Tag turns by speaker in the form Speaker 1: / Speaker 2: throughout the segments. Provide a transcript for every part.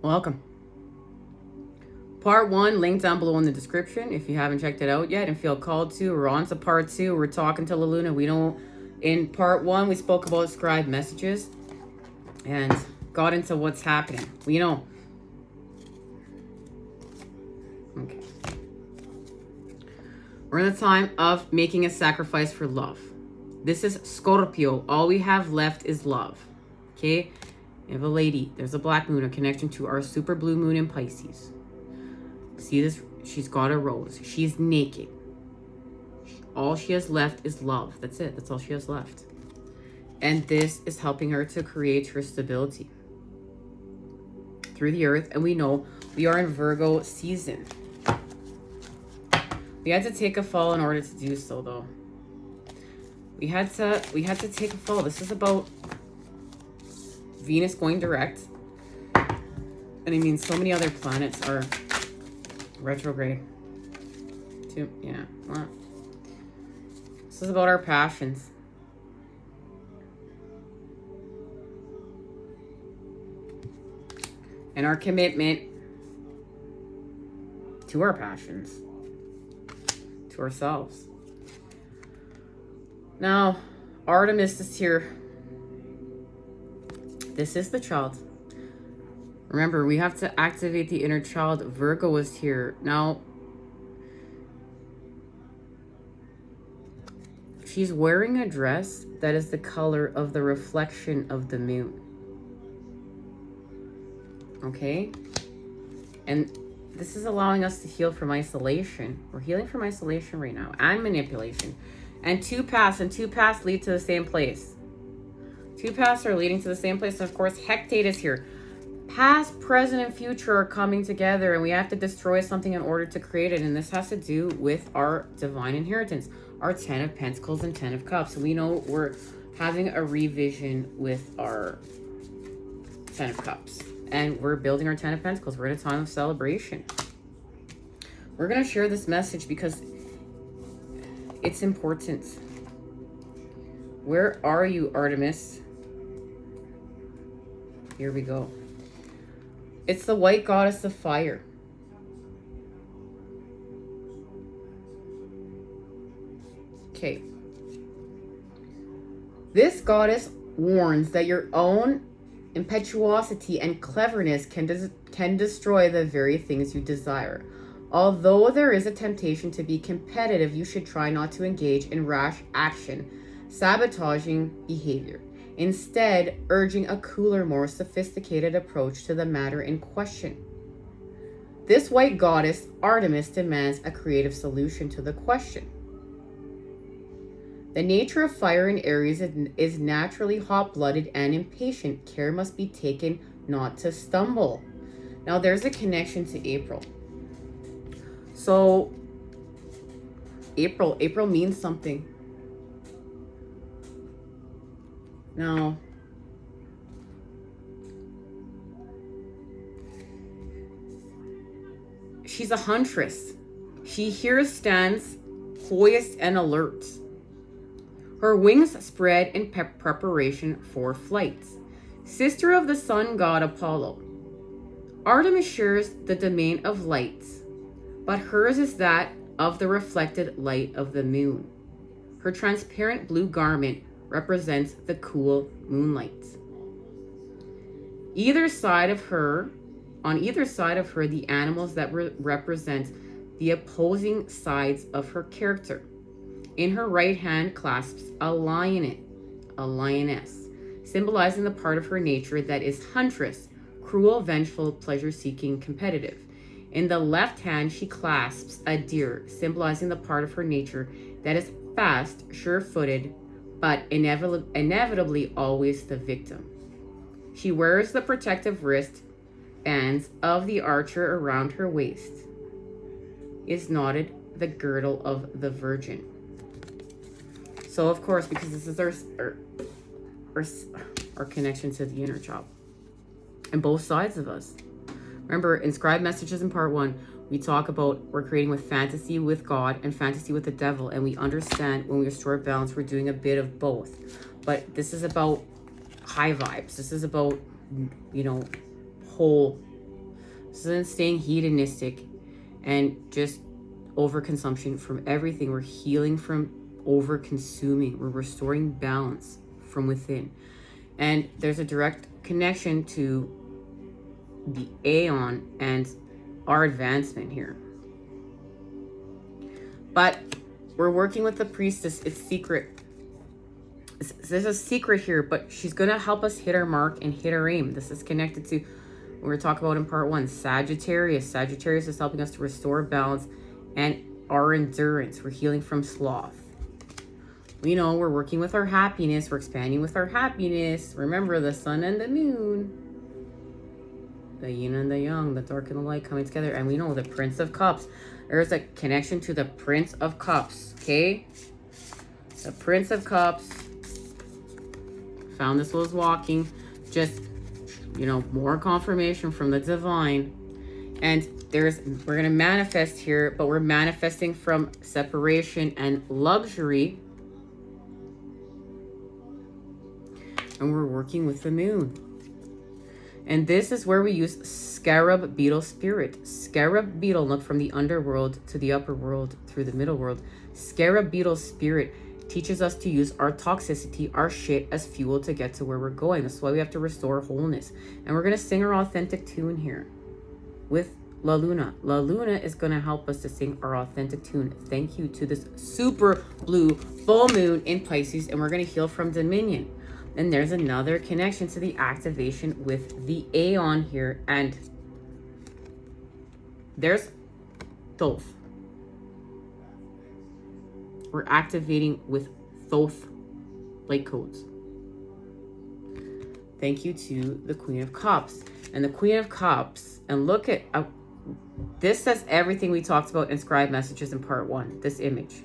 Speaker 1: Welcome. Part 1, link down below in the description if you haven't checked it out yet and feel called to. We're on to part 2. We're talking to La Luna. In part 1, we spoke about scribe messages and got into what's happening. Okay. We're in the time of making a sacrifice for love. This is Scorpio. All we have left is love. Okay? We have a lady. There's a black moon, a connection to our super blue moon in Pisces. See this? She's got a rose. She's naked. All she has left is love. That's it. That's all she has left. And this is helping her to create her stability through the earth. And we know we are in Virgo season. We had to take a fall in order to do so, though. We had to take a fall. This is about Venus going direct. And I mean, so many other planets are retrograde. Yeah. Well, this is about our passions. And our commitment to our passions. To ourselves. Now, Artemis is here. This is the child. Remember, we have to activate the inner child. Virgo is here. Now, she's wearing a dress that is the color of the reflection of the moon. Okay? And this is allowing us to heal from isolation. We're healing from isolation right now. And manipulation. And two paths lead to the same place. Two paths are leading to the same place. And of course, Hecate is here. Past, present, and future are coming together, and we have to destroy something in order to create it. And this has to do with our divine inheritance, our 10 of Pentacles and 10 of Cups. We know we're having a revision with our 10 of Cups, and we're building our 10 of Pentacles. We're at a time of celebration. We're going to share this message because it's important. Where are you, Artemis? Here we go. It's the white goddess of fire. Okay. This goddess warns that your own impetuosity and cleverness can destroy the very things you desire. Although there is a temptation to be competitive, you should try not to engage in rash action, sabotaging behavior. Instead, urging a cooler, more sophisticated approach to the matter in question. This white goddess, Artemis, demands a creative solution to the question. The nature of fire in Aries is naturally hot-blooded and impatient. Care must be taken not to stumble. Now, there's a connection to April. So, April means something. Now, she's a huntress. She here stands poised and alert. Her wings spread in preparation for flight. Sister of the sun god Apollo. Artemis shares the domain of light, but hers is that of the reflected light of the moon. Her transparent blue garment represents the cool moonlight. On either side of her, the animals that represent the opposing sides of her character. In her right hand clasps a lioness, symbolizing the part of her nature that is huntress, cruel, vengeful, pleasure-seeking, competitive. In the left hand, she clasps a deer, symbolizing the part of her nature that is fast, sure-footed, but inevitably always the victim. She wears the protective wrist bands of the archer around her waist. Is knotted the girdle of the virgin. So, of course, because this is our connection to the inner child. And both sides of us. Remember, in Scribe Messages in part 1, we talk about we're creating with fantasy with God and fantasy with the devil. And we understand when we restore balance, we're doing a bit of both. But this is about high vibes. This is about, whole This isn't staying hedonistic and just overconsumption from everything. We're healing from over-consuming. We're restoring balance from within. And there's a direct connection to the Aeon and our advancement here. But we're working with the priestess. It's secret. There's a secret here, but she's going to help us hit our mark and hit our aim. This is connected to what we're talking about in part 1, Sagittarius. Sagittarius is helping us to restore balance and our endurance. We're healing from sloth. We know we're working with our happiness. We're expanding with our happiness. Remember the sun and the moon. The yin and the yang, the dark and the light coming together. And we know the Prince of Cups. There's a connection to the Prince of Cups, okay? The Prince of Cups. Found this while I was walking. Just, you know, more confirmation from the divine. And we're going to manifest here, but we're manifesting from separation and luxury. And we're working with the moon. And this is where we use scarab beetle spirit. Scarab beetle, look from the underworld to the upper world through the middle world. Scarab beetle spirit teaches us to use our toxicity, our shit, as fuel to get to where we're going. That's why we have to restore wholeness. And we're going to sing our authentic tune here with La Luna. La Luna is going to help us to sing our authentic tune. Thank you to this super blue full moon in Pisces. And we're going to heal from Dominion. And there's another connection to the activation with the Aeon here. And there's Thoth. We're activating with Thoth light codes. Thank you to the Queen of Cups. And the Queen of Cups, and look at, this says everything we talked about in scribe messages in part 1. This image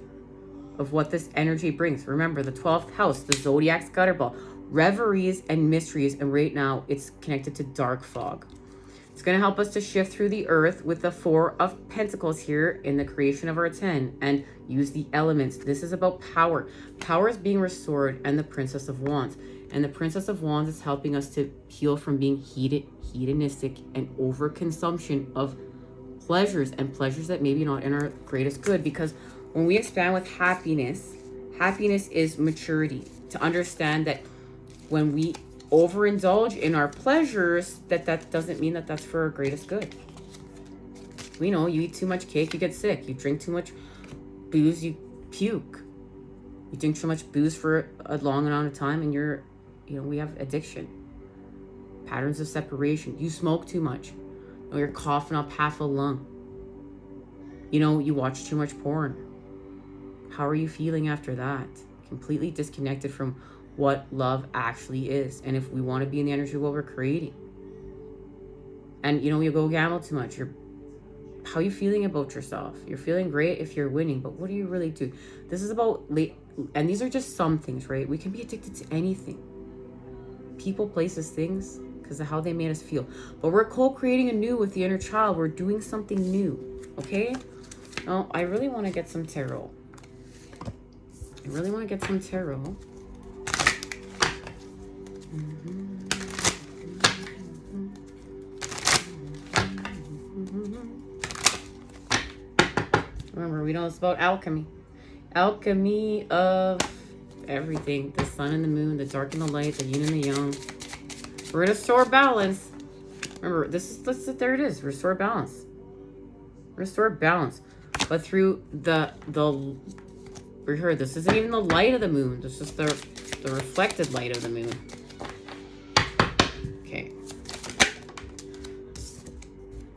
Speaker 1: of what this energy brings. Remember, the 12th house, the zodiac's gutter ball, reveries and mysteries. And right now it's connected to dark fog. It's going to help us to shift through the earth with the 4 of Pentacles here in the creation of our 10 and use the elements. This is about power. Power is being restored, and the Princess of Wands. And the Princess of Wands is helping us to heal from being hedonistic and overconsumption of pleasures, and pleasures that maybe not in our greatest good. Because when we expand with happiness, happiness is maturity. To understand that when we overindulge in our pleasures, that doesn't mean that that's for our greatest good. We know you eat too much cake, you get sick. You drink too much booze, you puke. You drink too much booze for a long amount of time, and we have addiction. Patterns of separation. You smoke too much. You're coughing up half a lung. You watch too much porn. How are you feeling after that? Completely disconnected from what love actually is. And if we want to be in the energy of what we're creating. And you go gamble too much. How are you feeling about yourself? You're feeling great if you're winning, but what do you really do? This is about and these are just some things, right? We can be addicted to anything. People, places, things, because of how they made us feel. But we're co-creating anew with the inner child. We're doing something new, okay? Now, I really want to get some tarot. Remember, we know it's about alchemy. Alchemy of everything. The sun and the moon, the dark and the light, the yin and the yang. We're going to restore balance. Remember, there it is. Restore balance. Restore balance. But through we heard this isn't even the light of the moon. This is the reflected light of the moon. Okay.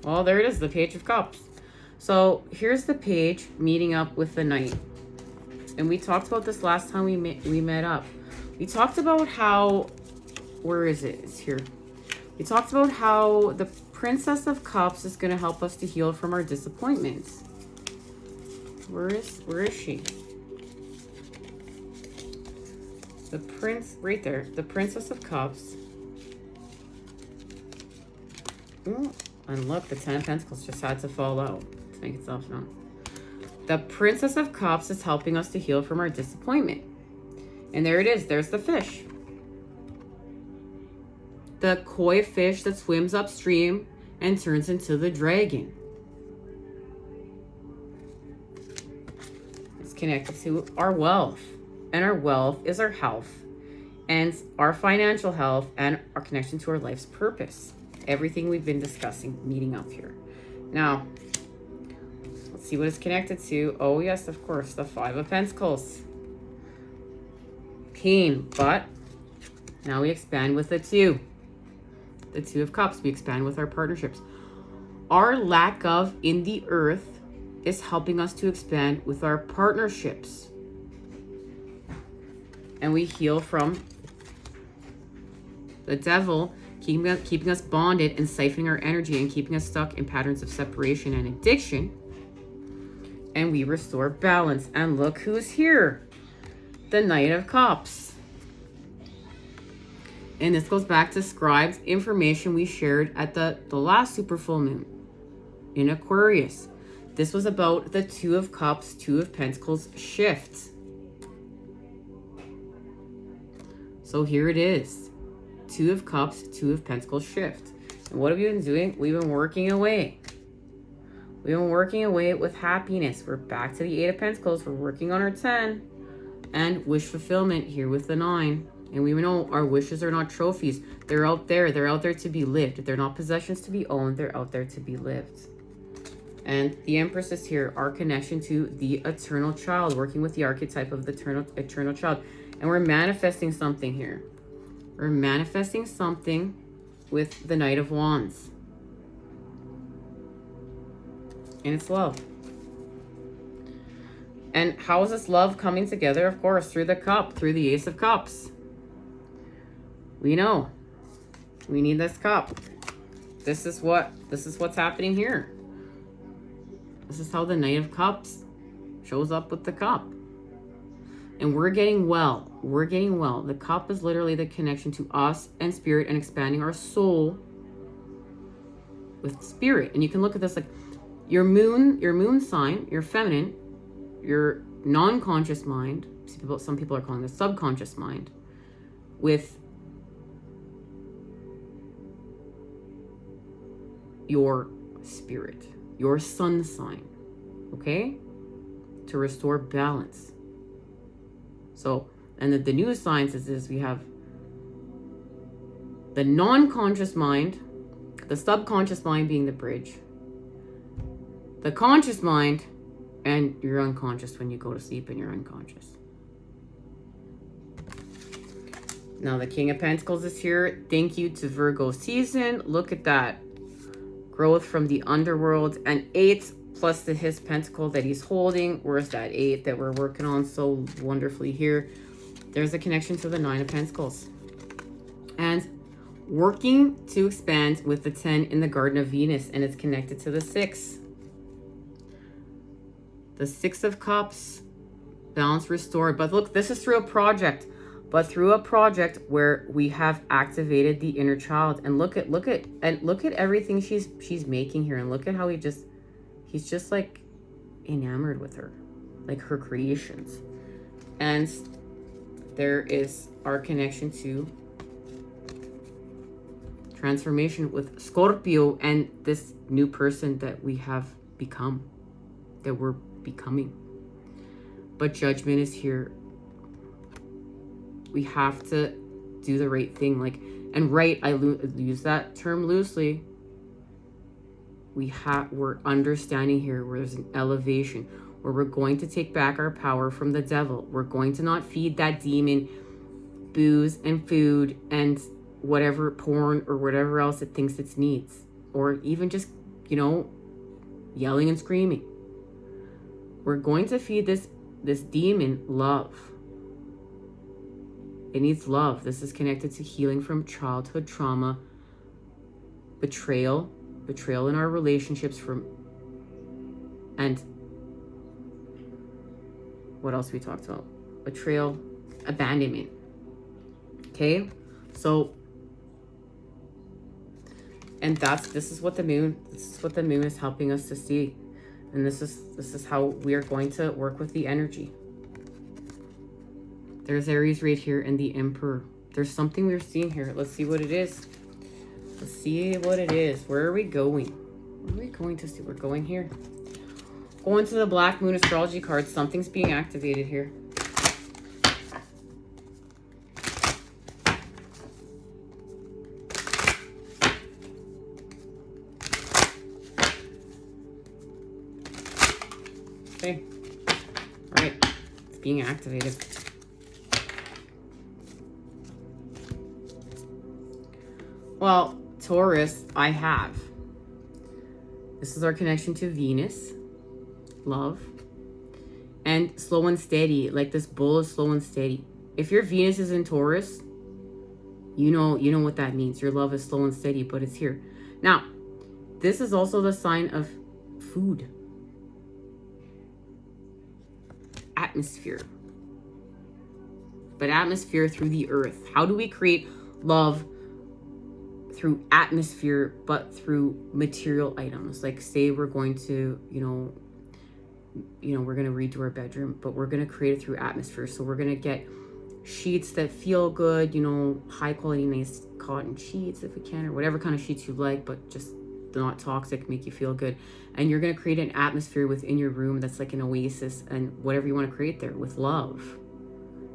Speaker 1: Well, there it is, the Page of Cups. So here's the Page meeting up with the Knight. And we talked about this last time we met up. We talked about how, where is it? It's here. We talked about how the Princess of Cups is going to help us to heal from our disappointments. Where is she? The Prince, right there. The Princess of Cups. Ooh, and look, the 10 of Pentacles just had to fall out to make itself known. The Princess of Cups is helping us to heal from our disappointment. And there it is. There's the fish. The koi fish that swims upstream and turns into the dragon. It's connected to our wealth, and our wealth is our health and our financial health and our connection to our life's purpose. Everything we've been discussing meeting up here. Now, let's see what it's connected to. Oh yes, of course, the Five of Pentacles. Pain, but now we expand with the Two. The Two of Cups. We expand with our partnerships. Our lack of in the earth is helping us to expand with our partnerships. And we heal from the devil keeping us bonded and siphoning our energy and keeping us stuck in patterns of separation and addiction. And we restore balance. And look who's here. The Knight of Cups. And this goes back to scribes information we shared at the last super full moon in Aquarius. This was about the Two of Cups, Two of Pentacles shift. So here it is. Two of Cups, Two of Pentacles shift. And what have you been doing? We've been working away. We've been working away with happiness. We're back to the Eight of Pentacles. We're working on our 10. And wish fulfillment here with the 9. And we know our wishes are not trophies. They're out there. They're out there to be lived. They're not possessions to be owned. They're out there to be lived. And the Empress is here. Our connection to the eternal child. Working with the archetype of the eternal child. And we're manifesting something here. We're manifesting something with the Knight of Wands. And it's love. And how is this love coming together? Of course, through the cup, through the Ace of Cups. We know. We need this cup. This is what's happening here. This is how the Knight of Cups shows up with the cup. And we're getting well. We're getting well. The cup is literally the connection to us and spirit and expanding our soul with spirit. And you can look at this like your moon sign, your feminine, your non-conscious mind. Some people are calling this subconscious mind, with your spirit, your sun sign, okay? To restore balance. So, and the new signs is we have the non-conscious mind, the subconscious mind being the bridge, the conscious mind, and you're unconscious when you go to sleep and you're unconscious. Now the King of Pentacles is here. Thank you to Virgo season. Look at that. Growth from the underworld, and 8 plus his pentacle that he's holding. Where's that 8 that we're working on so wonderfully here? There's a connection to the 9 of Pentacles. And working to expand with the 10 in the Garden of Venus, and it's connected to the 6. The 6 of Cups, balance restored. But look, this is through a project. But through a project where we have activated the inner child. And look at everything she's making here. And look at how he's just like enamored with her, like her creations. And there is our connection to transformation with Scorpio and this new person that we have become, that we're becoming. But judgment is here. We have to do the right thing. And right, I use that term loosely. We're understanding here where there's an elevation, where we're going to take back our power from the devil. We're going to not feed that demon booze and food and whatever, porn or whatever else it thinks it needs, or even just, yelling and screaming. We're going to feed this demon love. It needs love. This is connected to healing from childhood trauma, betrayal in our relationships, and what else we talked about? Betrayal, abandonment. Okay? So, and this is what the moon is helping us to see. And this is how we are going to work with the energy. There's Aries right here and the Emperor. There's something we're seeing here. Let's see what it is. Let's see what it is. Where are we going? Where are we going to see? We're going here. Going to the Black Moon astrology card. Something's being activated here. Okay. All right. It's being activated. Well, Taurus, I have. This is our connection to Venus, love, and slow and steady. Like this bull is slow and steady. If your Venus is in Taurus, you know what that means. Your love is slow and steady, but it's here. Now, this is also the sign of food, atmosphere, but atmosphere through the earth. How do we create love? Through atmosphere, but through material items. Like say we're going to, we're going to redo our bedroom, but we're going to create it through atmosphere. So we're going to get sheets that feel good, high quality, nice cotton sheets if we can, or whatever kind of sheets you like, but just not toxic, make you feel good. And you're going to create an atmosphere within your room that's like an oasis, and whatever you want to create there with love.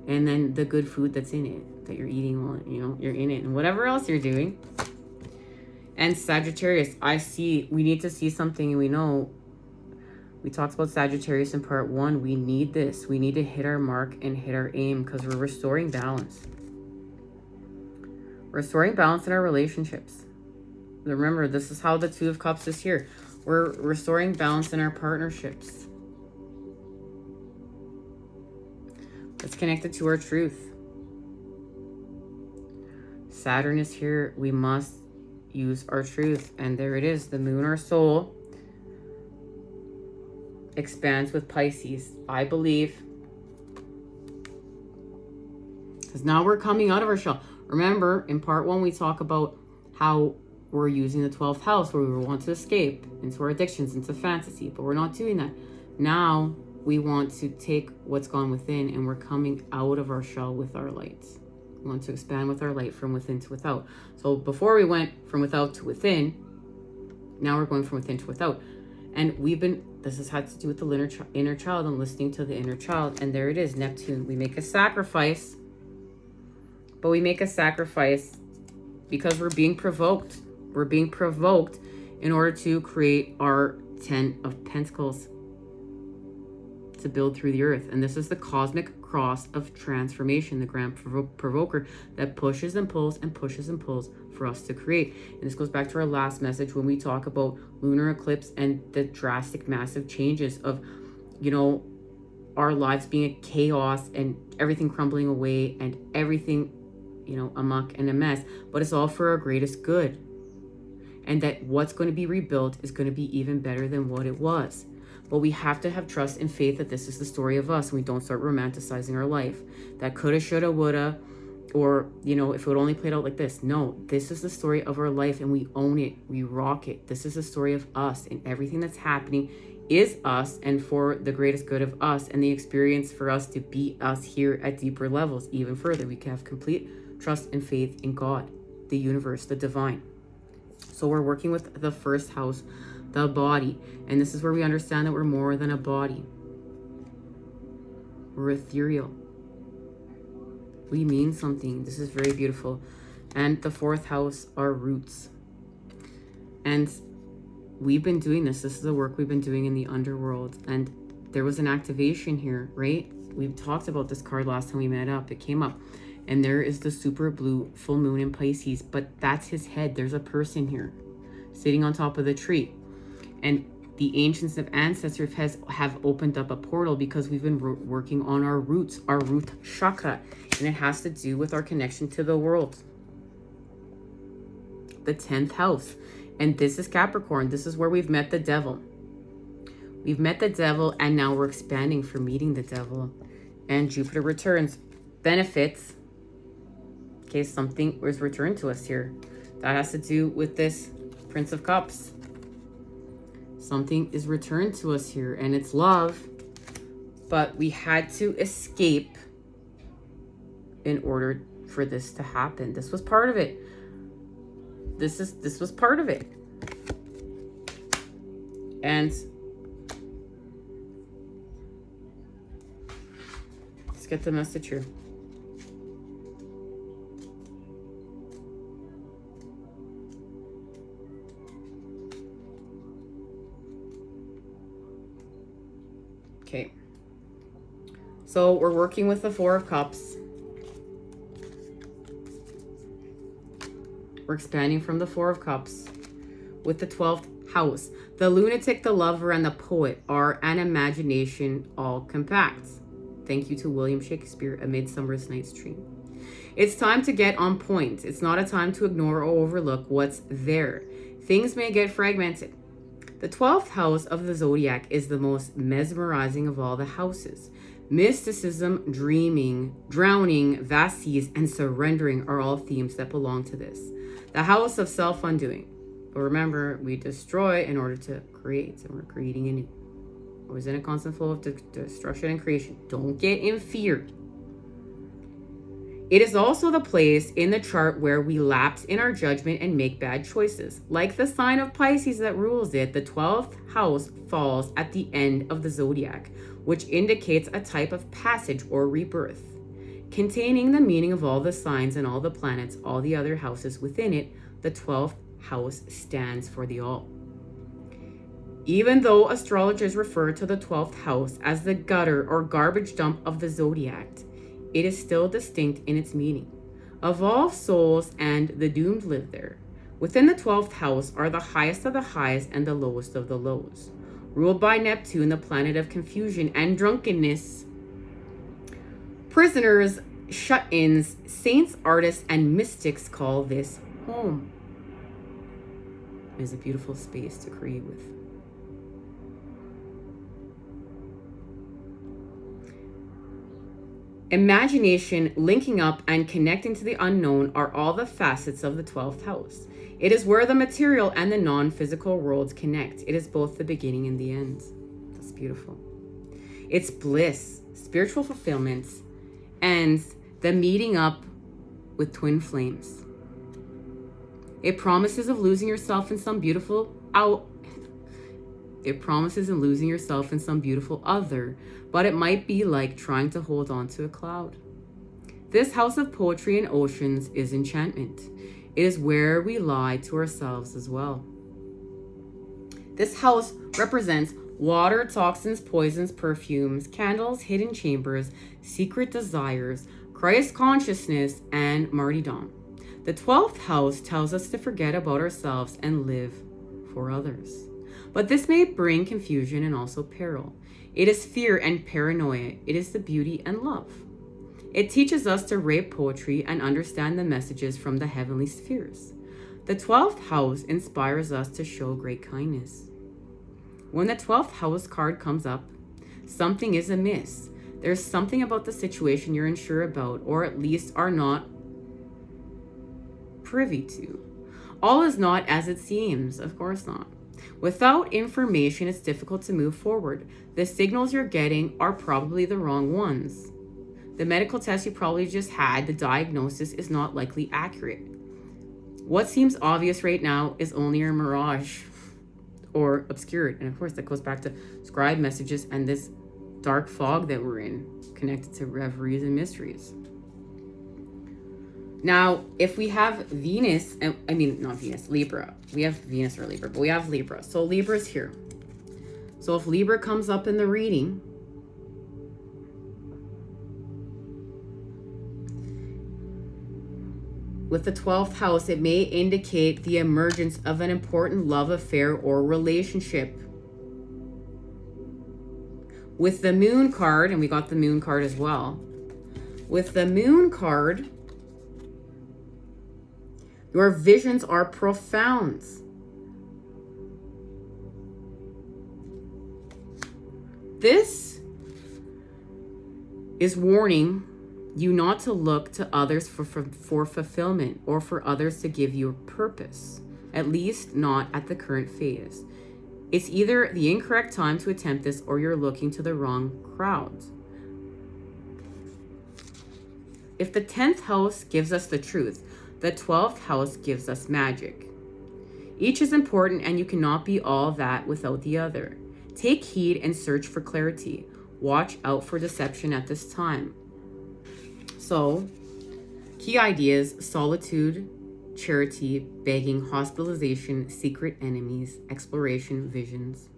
Speaker 1: And then the good food that's in it, that you're eating while, you're in it, and whatever else you're doing. And Sagittarius, we need to see something, and we know, we talked about Sagittarius in part 1. We need this. We need to hit our mark and hit our aim, because we're restoring balance. Restoring balance in our relationships. Remember, this is how the Two of Cups is here. We're restoring balance in our partnerships. It's connected to our truth. Saturn is here. We must use our truth. And there it is. The moon, our soul, expands with Pisces. I believe. Because now we're coming out of our shell. Remember, in part 1, we talk about how we're using the 12th house, where we want to escape into our addictions, into fantasy. But we're not doing that. Now we want to take what's gone within, and we're coming out of our shell with our lights. We want to expand with our light from within to without. So before we went from without to within, now we're going from within to without. And this has had to do with the inner child and listening to the inner child. And there it is, Neptune. We make a sacrifice, but we make a sacrifice because we're being provoked. We're being provoked in order to create our 10 of Pentacles, to build through the earth. And this is the cosmic cross of transformation, the grand provoker that pushes and pulls and pushes and pulls for us to create. And this goes back to our last message when we talk about lunar eclipse and the drastic, massive changes of, our lives being a chaos and everything crumbling away and everything, amok and a mess. But it's all for our greatest good. And that what's going to be rebuilt is going to be even better than what it was. But we have to have trust and faith that this is the story of us, and we don't start romanticizing our life. That coulda, shoulda, woulda, or, if it would only played out like this. No, this is the story of our life, and we own it. We rock it. This is the story of us, and everything that's happening is us and for the greatest good of us, and the experience for us to be us here at deeper levels, even further. We can have complete trust and faith in God, the universe, the divine. So we're working with the first house, the body. And this is where we understand that we're more than a body. We're ethereal. We mean something. This is very beautiful. And the 4th house, our roots. And we've been doing this. This is the work we've been doing in the underworld. And there was an activation here, right? We've talked about this card last time we met up. It came up. And there is the super blue full moon in Pisces. But that's his head. There's a person here sitting on top of the tree. And the ancients of ancestors have opened up a portal because we've been working on our roots, our root chakra. And it has to do with our connection to the world. The 10th house. And this is Capricorn. This is where we've met the devil. We've met the devil, and now we're expanding for meeting the devil. And Jupiter returns. Benefits. Okay, something was returned to us here. That has to do with this Prince of Cups. Something is returned to us here, and it's love. But we had to escape in order for this to happen. This was part of it. this was part of it. And let's get the message here. Okay. So we're working with the Four of Cups. We're expanding from the Four of Cups with the 12th house. The lunatic, the lover, and the poet are an imagination all compact. Thank you to William Shakespeare, A Midsummer's Night's Dream. It's time to get on point. It's not a time to ignore or overlook what's there. Things may get fragmented. The 12th house of the zodiac is the most mesmerizing of all the houses. Mysticism, dreaming, drowning, vast seas, and surrendering are all themes that belong to this. The house of self-undoing. But remember, we destroy in order to create, and we're creating anew. Always in a constant flow of destruction and creation. Don't get in fear. It is also the place in the chart where we lapse in our judgment and make bad choices. Like the sign of Pisces that rules it, the 12th house falls at the end of the zodiac, which indicates a type of passage or rebirth. Containing the meaning of all the signs and all the planets, all the other houses within it, the 12th house stands for the all. Even though astrologers refer to the 12th house as the gutter or garbage dump of the zodiac, it is still distinct in its meaning. Evolved souls and the doomed live there. Within the 12th house are the highest of the highs and the lowest of the lows. Ruled by Neptune, the planet of confusion and drunkenness. Prisoners, shut-ins, saints, artists, and mystics call this home. It is a beautiful space to create with. Imagination, linking up, and connecting to the unknown are all the facets of the 12th house. It is where the material and the non-physical worlds connect. It is both the beginning and the end. That's beautiful. It's bliss, spiritual fulfillment, and the meeting up with twin flames. It promises of losing yourself in some beautiful losing yourself in some beautiful other, but it might be like trying to hold on to a cloud. This house of poetry and oceans is enchantment. It is where we lie to ourselves as well. This house represents water, toxins, poisons, perfumes, candles, hidden chambers, secret desires, Christ consciousness, and martyrdom. The 12th house tells us to forget about ourselves and live for others. But this may bring confusion and also peril. It is fear and paranoia. It is the beauty and love. It teaches us to rate poetry and understand the messages from the heavenly spheres. The 12th house inspires us to show great kindness. When the 12th house card comes up, something is amiss. There's something about the situation you're unsure about, or at least are not privy to. All is not as it seems, of course not. Without information, it's difficult to move forward. The signals you're getting are probably the wrong ones. The medical test you probably just had, the diagnosis is not likely accurate. What seems obvious right now is only a mirage or obscured. And of course, that goes back to scribe messages and this dark fog that we're in, connected to reveries and mysteries. Now, if we have Venus, not Venus, Libra. We have Venus or Libra, but we have Libra. So Libra's here. So if Libra comes up in the reading, with the 12th house, it may indicate the emergence of an important love affair or relationship. With the Moon card, and we got the Moon card as well. With the Moon card, your visions are profound. This is warning you not to look to others for fulfillment or for others to give you a purpose, at least not at the current phase. It's either the incorrect time to attempt this or you're looking to the wrong crowd. If the 10th house gives us the truth, the 12th house gives us magic. Each is important, and you cannot be all that without the other. Take heed and search for clarity. Watch out for deception at this time. So, key ideas: solitude, charity, begging, hospitalization, secret enemies, exploration, visions.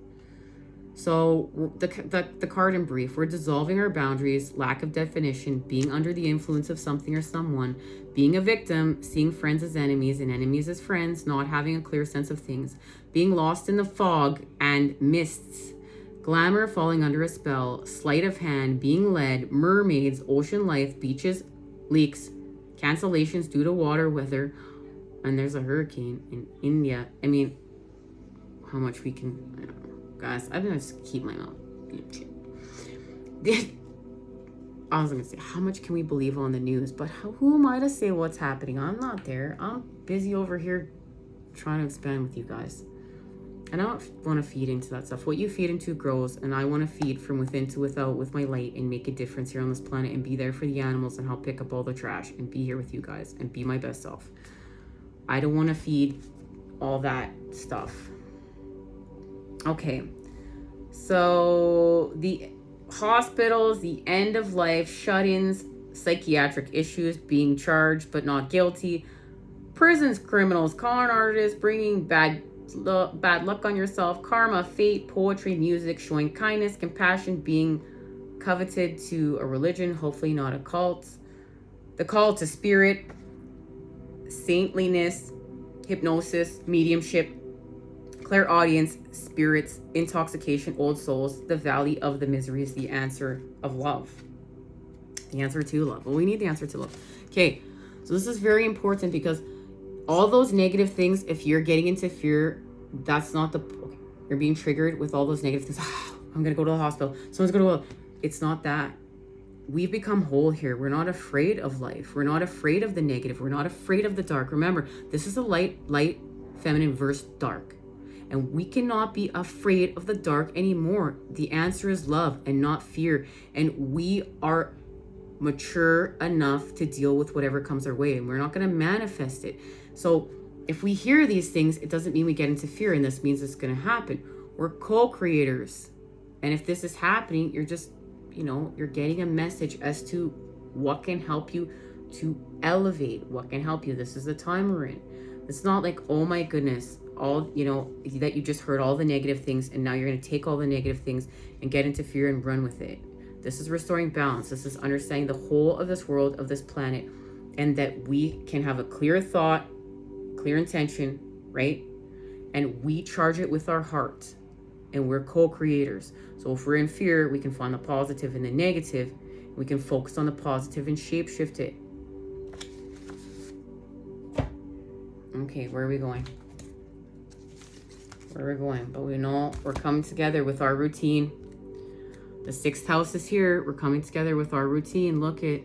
Speaker 1: So the card in brief: we're dissolving our boundaries, lack of definition, being under the influence of something or someone, being a victim, seeing friends as enemies and enemies as friends, not having a clear sense of things, being lost in the fog and mists, glamour falling under a spell, sleight of hand, being led, mermaids, ocean life, beaches, leaks, cancellations due to water weather, and there's a hurricane in India. I mean, how much we can... Guys, I'm gonna just keep my mouth. I was gonna say, how much can we believe on the news? But who am I to say what's happening? I'm not there. I'm busy over here trying to expand with you guys. And I don't want to feed into that stuff. What you feed into grows, and I want to feed from within to without with my light and make a difference here on this planet and be there for the animals and help pick up all the trash and be here with you guys and be my best self. I don't want to feed all that stuff. Okay, so the hospitals, the end of life, shut-ins, psychiatric issues, being charged but not guilty, prisons, criminals, con artists, bringing bad luck on yourself, karma, fate, poetry, music, showing kindness, compassion, being coveted to a religion, hopefully not a cult, the call to spirit, saintliness, hypnosis, mediumship, clairaudience, spirits, intoxication, old souls, the valley of the miseries, the answer of love. The answer to love. Well, we need the answer to love. Okay, so this is very important because all those negative things, if you're getting into fear, that's not the... Okay, you're being triggered with all those negative things. I'm going to go to the hospital. Someone's going to... It's not that. We've become whole here. We're not afraid of life. We're not afraid of the negative. We're not afraid of the dark. Remember, this is a light, feminine versus dark. And we cannot be afraid of the dark anymore. The answer is love and not fear. And we are mature enough to deal with whatever comes our way. And we're not going to manifest it. So if we hear these things, it doesn't mean we get into fear. And this means it's going to happen. We're co-creators. And if this is happening, you're just, you're getting a message as to what can help you to elevate. What can help you. This is the time we're in. It's not like, oh my goodness, all, that you just heard all the negative things and now you're going to take all the negative things and get into fear and run with it. This is restoring balance. This is understanding the whole of this world, of this planet, and that we can have a clear thought, clear intention, right? And we charge it with our heart, and we're co-creators. So if we're in fear, we can find the positive and the negative. We can focus on the positive and shape-shift it. Okay, where are we going? Where are we going? But we know we're coming together with our routine. The 6th house is here. We're coming together with our routine. Look at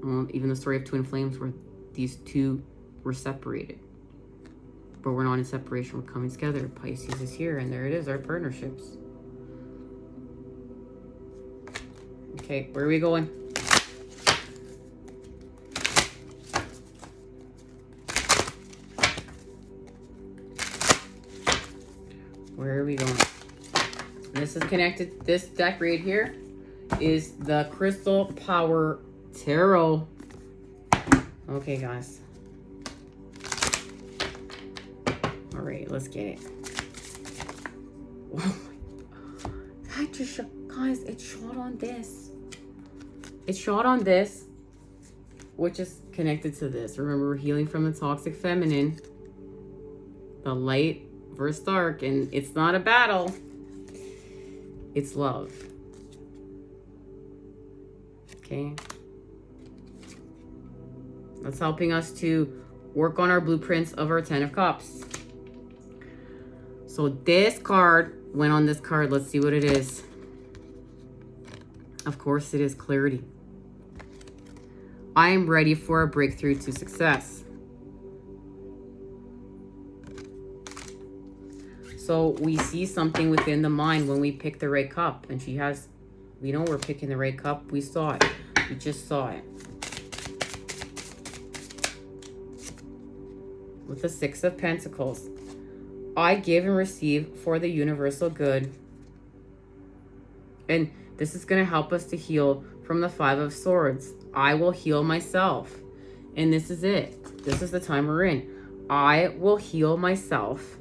Speaker 1: even the story of twin flames where these two were separated. But we're not in separation. We're coming together. Pisces is here. And there it is, our partnerships. Okay, where are we going? Where are we going? This is connected. This deck right here is the Crystal Power Tarot. Okay, guys. All right, let's get it. Oh my, that just guys, it shot on this. It shot on this, which is connected to this. Remember, we're healing from the toxic feminine, the light versus dark, and it's not a battle. It's love. Okay. That's helping us to work on our blueprints of our 10 of Cups. So this card went on this card. Let's see what it is. Of course, it is clarity. I am ready for a breakthrough to success. So we see something within the mind when we pick the right cup. And she has, we know we're picking the right cup. We saw it. We just saw it. with the Six of Pentacles. I give and receive for the universal good. And this is going to help us to heal from the Five of Swords. I will heal myself. And this is it. This is the time we're in. I will heal myself.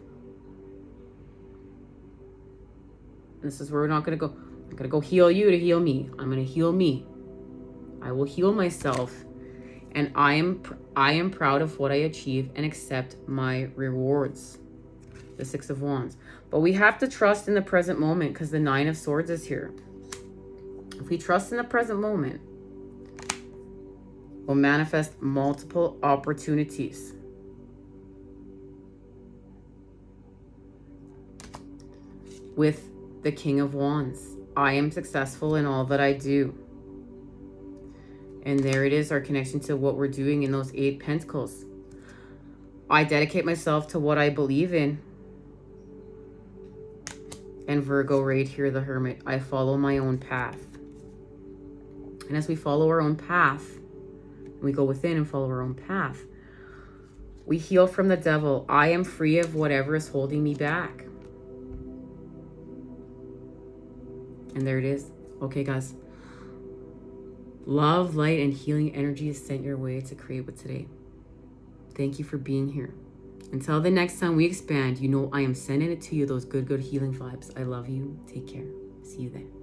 Speaker 1: This is where we're not going to go. I'm going to go heal you to heal me. I'm going to heal me. I will heal myself. And I am proud of what I achieve and accept my rewards. The Six of Wands. But we have to trust in the present moment because the Nine of Swords is here. If we trust in the present moment, we'll manifest multiple opportunities. With the King of Wands, I am successful in all that I do. And there it is, our connection to what we're doing in those 8 Pentacles. I dedicate myself to what I believe in. And Virgo right here, the Hermit. I follow my own path. And as we follow our own path, we go within and follow our own path, we heal from the devil. I am free of whatever is holding me back. And there it is. Okay, guys. Love, light, and healing energy is sent your way to create with today. Thank you for being here. Until the next time we expand, you know I am sending it to you, those good healing vibes. I love you. Take care. See you then.